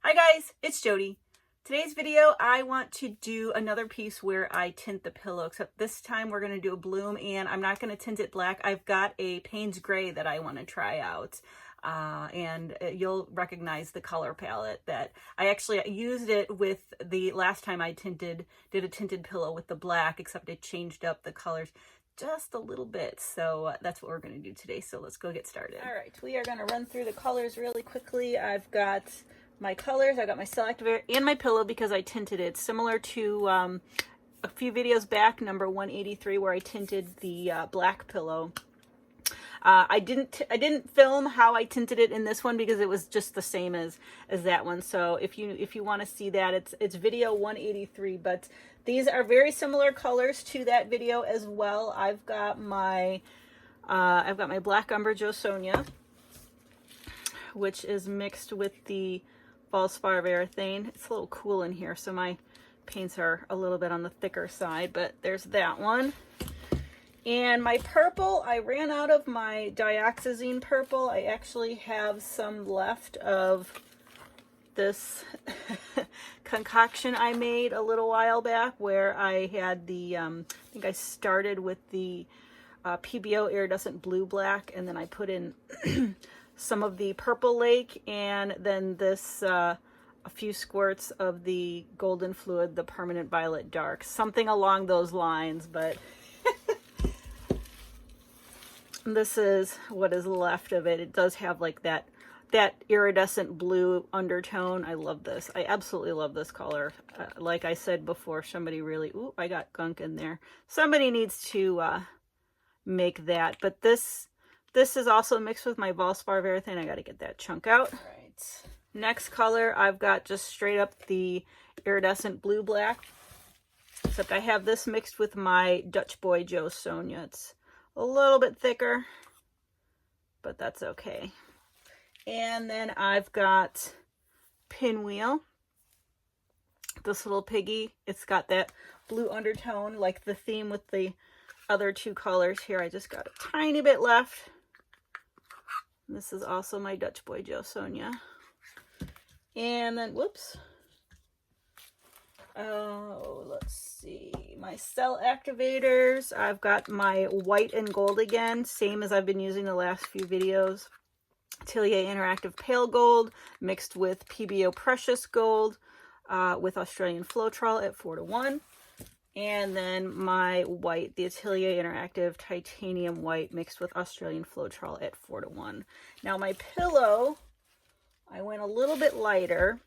Hi guys, it's Jody. Today's video, I want to do another piece where I tint the pillow, except this time we're going to do a bloom and I'm not going to tint it black. I've got a Paynes Gray that I want to try out. And you'll recognize the color palette that I actually used it with the last time I did a tinted pillow with the black, except it changed up the colors just a little bit. So that's what we're going to do today. So let's go get started. All right, we are going to run through the colors really quickly. I've got my colors, I got my cell activator and my pillow because I tinted it, similar to a few videos back, number 183, where I tinted the black pillow. I didn't film how I tinted it in this one because it was just the same as that one. So if you want to see that, it's video 183. But these are very similar colors to that video as well. I've got my black umber Jo Sonia, which is mixed with the Valspar Varathane. It's a little cool in here, so my paints are a little bit on the thicker side, but there's that one. And my purple, I ran out of my dioxazine purple. I actually have some left of this concoction I made a little while back where I had the, I think I started with the PBO iridescent blue black, and then I put in some of the Purple Lake, and then this, a few squirts of the Golden Fluid, the Permanent Violet Dark, something along those lines, but this is what is left of it. It does have like that iridescent blue undertone. I love this. I absolutely love this color. Like I said before, somebody really, ooh, I got gunk in there. Somebody needs to make that, but this is also mixed with my Valspar Varathane. I got to get that chunk out. All right. Next color, I've got just straight up the iridescent blue black, except I have this mixed with my Dutch Boy Jo Sonia. It's a little bit thicker, but that's okay. And then I've got Pinwheel, this little piggy. It's got that blue undertone, like the theme with the other two colors here. I just got a tiny bit left. This is also my Dutch Boy Jo Sonia. And then, whoops. Oh, let's see. My cell activators. I've got my white and gold again, same as I've been using the last few videos. Atelier Interactive Pale Gold mixed with PBO Precious Gold with Australian Floetrol at 4:1. And then my white, the Atelier Interactive Titanium White mixed with Australian Floetrol at 4:1. Now my pillow, I went a little bit lighter.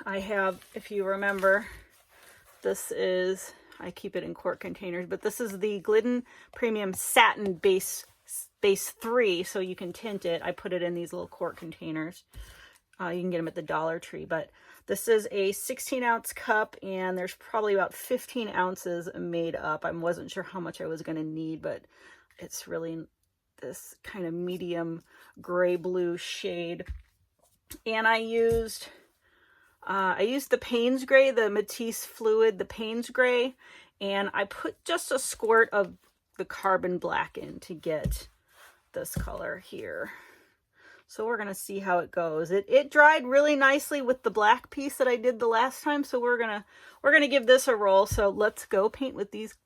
I have, if you remember, this is, I keep it in quart containers, but this is the Glidden Premium Satin Base 3, so you can tint it. I put it in these little quart containers. You can get them at the Dollar Tree, but this is a 16-ounce cup, and there's probably about 15 ounces made up. I wasn't sure how much I was going to need, but it's really this kind of medium gray-blue shade. And I used the Paynes Gray, the Matisse fluid, the Paynes Gray, and I put just a squirt of the carbon black in to get this color here. So we're going to see how it goes. It dried really nicely with the black piece that I did the last time, so we're going to give this a roll. So let's go paint with these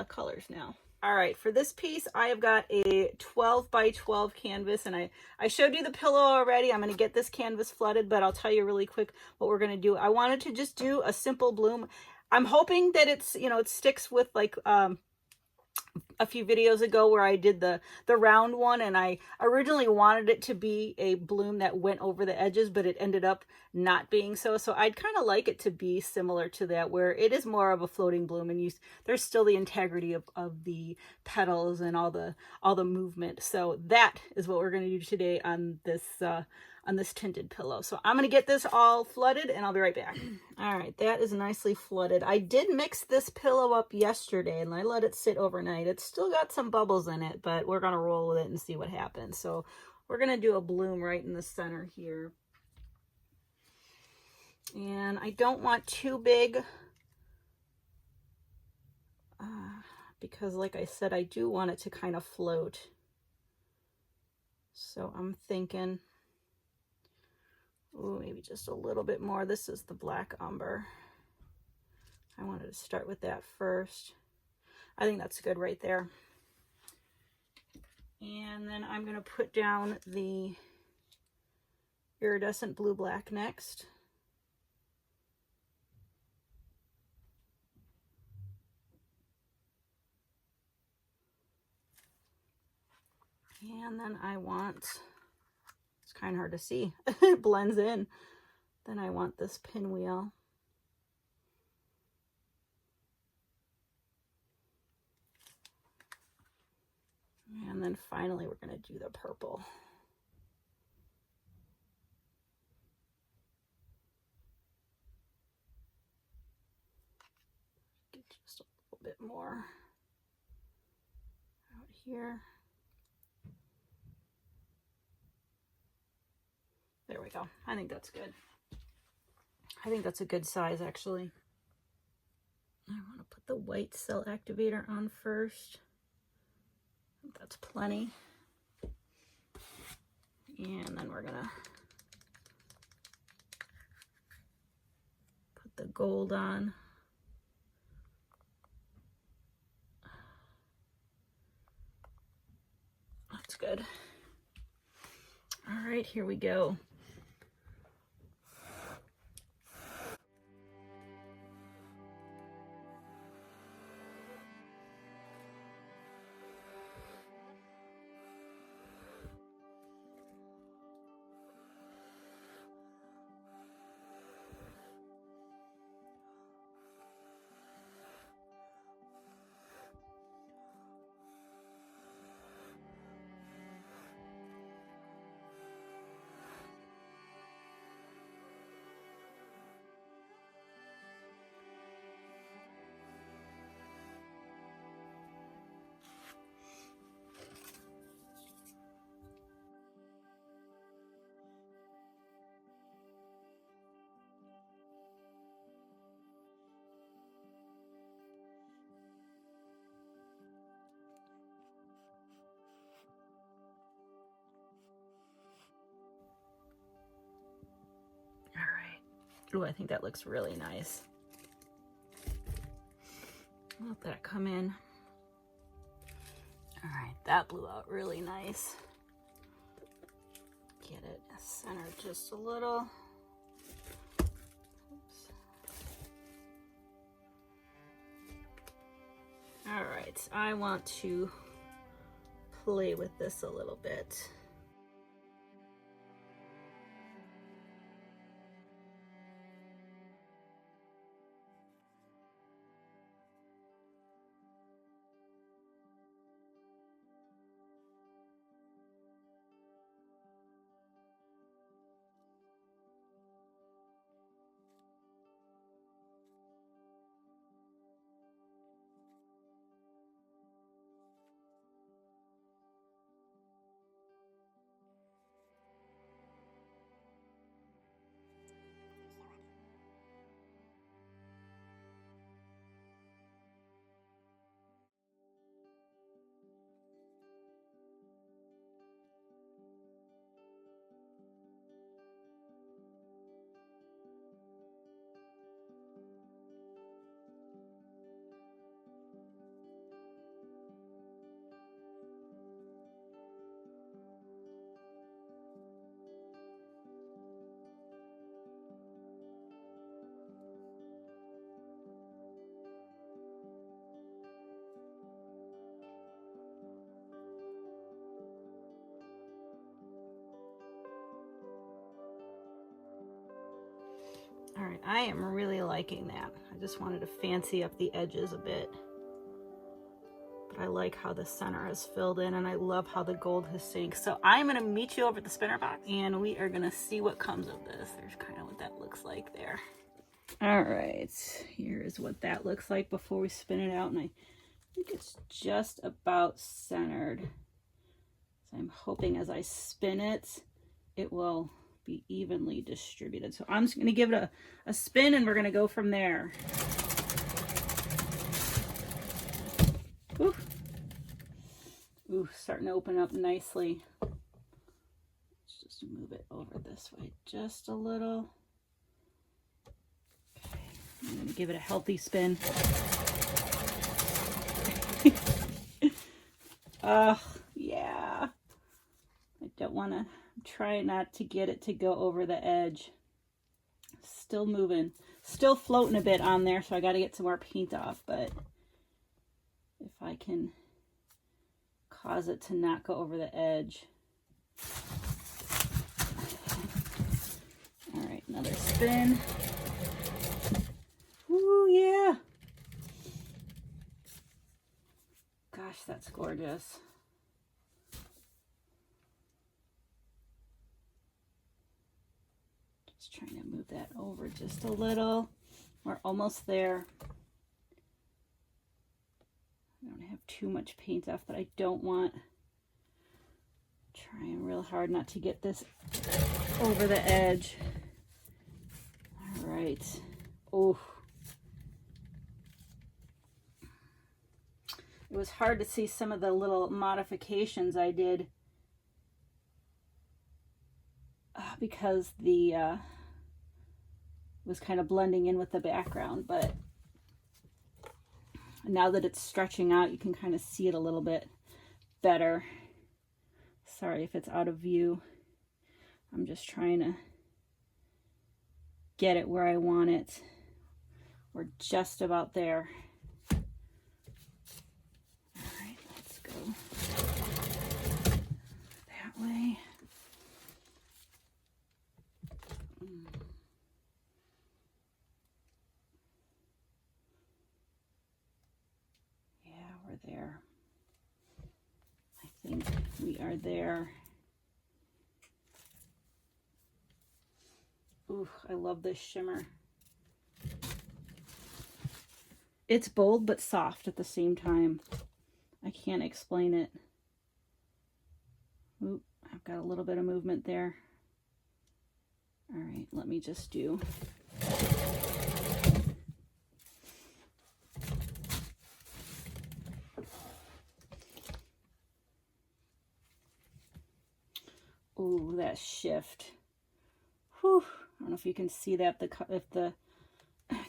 colors now. All right, for this piece, I have got a 12 by 12 canvas, and I showed you the pillow already. I'm going to get this canvas flooded, but I'll tell you really quick what we're going to do. I wanted to just do a simple bloom. I'm hoping that it's, you know, it sticks with like a few videos ago where I did the round one, and I originally wanted it to be a bloom that went over the edges, but it ended up not being so. So I'd kind of like it to be similar to that, where it is more of a floating bloom, and there's still the integrity of the petals and all the movement. So that is what we're going to do today on this tinted pillow. So I'm going to get this all flooded and I'll be right back. All right, that is nicely flooded. I did mix this pillow up yesterday and I let it sit overnight. It's still got some bubbles in it, but we're going to roll with it and see what happens. So we're going to do a bloom right in the center here. And I don't want too big because, like I said, I do want it to kind of float. So I'm thinking Ooh, maybe just a little bit more. This is the black umber. I wanted to start with that first. I think that's good right there. And then I'm going to put down the iridescent blue black next. And then I want, it's kind of hard to see, it blends in. Then I want this pinwheel. And then finally we're going to do the purple. Get just a little bit more out here. There we go. I think that's good. I think that's a good size, actually. I want to put the white cell activator on first. I think that's plenty. And then we're gonna put the gold on. That's good. All right, here we go. Ooh, I think that looks really nice. Let that come in. All right, that blew out really nice. Get it centered just a little. Oops. All right, I want to play with this a little bit. All right, I am really liking that. I just wanted to fancy up the edges a bit. But I like how the center has filled in, and I love how the gold has synced. So I'm gonna meet you over at the spinner box, and we are gonna see what comes of this. There's kind of what that looks like there. All right, here's what that looks like before we spin it out, and I think it's just about centered. So I'm hoping as I spin it, it will be evenly distributed. So I'm just going to give it a spin, and we're going to go from there. Ooh, starting to open up nicely. Let's just move it over this way just a little. Okay, I'm going to give it a healthy spin. Yeah. I don't want to, try not to get it to go over the edge. Still moving. Still floating a bit on there, so I got to get some more paint off, but if I can cause it to not go over the edge. All right, another spin. Ooh, yeah. Gosh, that's gorgeous. Just trying to move that over just a little. We're almost there. I don't have too much paint off, but I don't want. Trying real hard not to get this over the edge. All right. Oh. It was hard to see some of the little modifications I did because the was kind of blending in with the background, but now that it's stretching out, you can kind of see it a little bit better. Sorry if it's out of view. I'm just trying to get it where I want it. We're just about there. All right, let's go that way. Yeah, we're there. I think we are there. Ooh, I love this shimmer. It's bold but soft at the same time. I can't explain it. Oop, I've got a little bit of movement there. All right, let me just do. Ooh, that shift. Whew. I don't know if you can see that. If the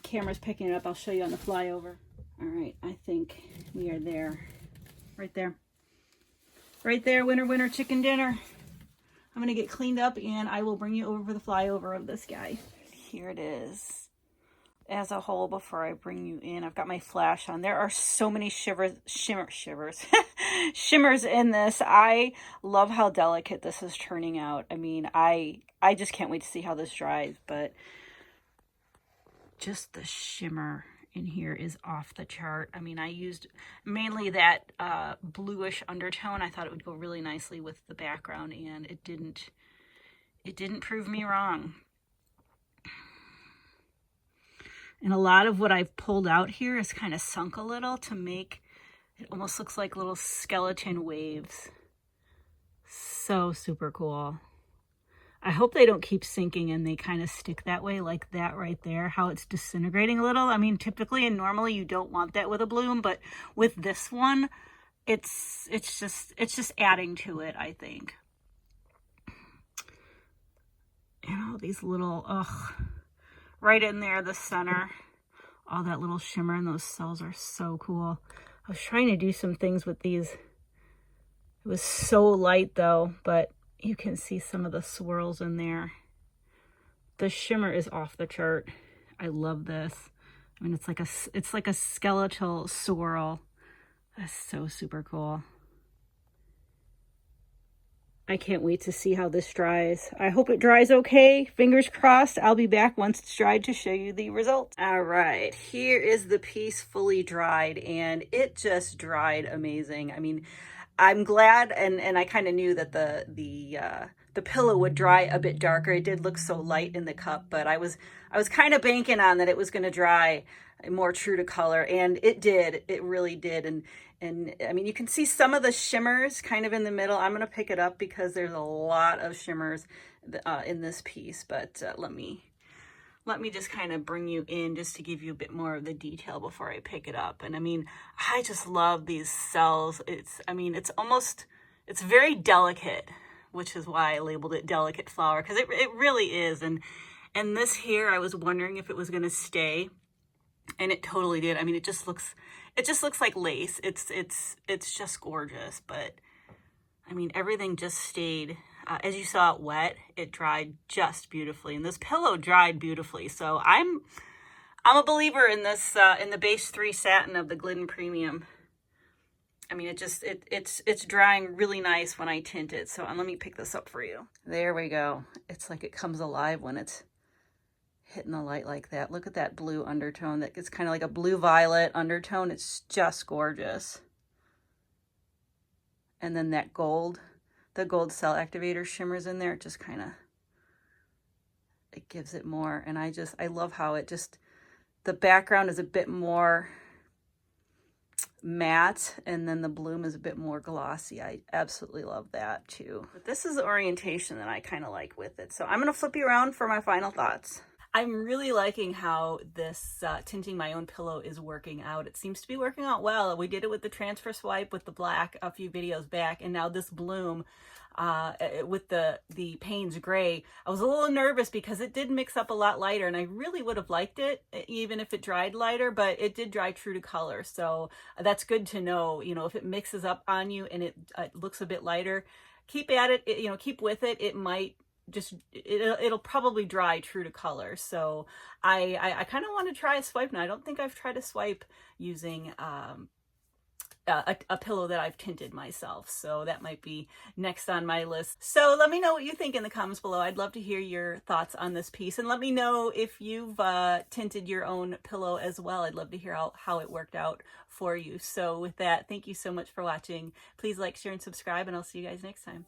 camera's picking it up, I'll show you on the flyover. All right, I think we are there. Right there. Right there, winner, winner, chicken dinner. I'm gonna get cleaned up and I will bring you over the flyover of this guy. Here it is as a whole before I bring you in. I've got my flash on. There are so many shimmers in this. I love how delicate this is turning out. I mean, I just can't wait to see how this dries, but just the shimmer in here is off the chart. I mean, I used mainly that bluish undertone. I thought it would go really nicely with the background, and it didn't prove me wrong. And a lot of what I've pulled out here is kind of sunk a little to make it almost looks like little skeleton waves. So super cool. I hope they don't keep sinking and they kind of stick that way, like that right there, how it's disintegrating a little. I mean, typically and normally you don't want that with a bloom, but with this one, it's just adding to it, I think. And all these little, right in there, the center, all that little shimmer, and those cells are so cool. I was trying to do some things with these. It was so light though, but you can see some of the swirls in there. The shimmer is off the chart. I love this. I mean, it's like a skeletal swirl. That's so super cool. I can't wait to see how this dries. I hope it dries okay. Fingers crossed. I'll be back once it's dried to show you the results. All right, here is the piece fully dried, and it just dried amazing. I mean, I'm glad, and I kind of knew that the pillow would dry a bit darker. It did look so light in the cup, but I was kind of banking on that it was going to dry more true to color, and it did. It really did. And I mean, you can see some of the shimmers kind of in the middle. I'm going to pick it up because there's a lot of shimmers in this piece, but let me just kind of bring you in just to give you a bit more of the detail before I pick it up. And I mean, I just love these cells. It's very delicate, which is why I labeled it Delicate Flower, because it really is. And this here, I was wondering if it was going to stay, and it totally did. I mean, it just looks like lace. It's just gorgeous. But I mean, everything just stayed. As you saw it wet, it dried just beautifully, and this pillow dried beautifully. So I'm a believer in this, in the base 3 satin of the Glidden Premium. I mean, it's drying really nice when I tint it. So let me pick this up for you. There we go. It's like it comes alive when it's hitting the light like that. Look at that blue undertone. That gets kind of like a blue-violet undertone. It's just gorgeous. And then that gold, the gold cell activator shimmers in there. It just kind of, it gives it more. And I love how it just, the background is a bit more matte, and then the bloom is a bit more glossy. I absolutely love that too. But this is the orientation that I kind of like with it. So I'm going to flip you around for my final thoughts. I'm really liking how this tinting my own pillow is working out. It seems to be working out well. We did it with the transfer swipe with the black a few videos back, and now this bloom with the Paynes Gray. I was a little nervous because it did mix up a lot lighter, and I really would have liked it even if it dried lighter, but it did dry true to color. So that's good to know. You know, if it mixes up on you and it looks a bit lighter, keep at it, you know, keep with it. It might just, it'll probably dry true to color. So I kind of want to try a swipe now. I don't think I've tried a swipe using a pillow that I've tinted myself, so that might be next on my list. So let me know what you think in the comments below. I'd love to hear your thoughts on this piece, and let me know if you've tinted your own pillow as well. I'd love to hear how it worked out for you. So with that, thank you so much for watching. Please like, share, and subscribe, and I'll see you guys next time.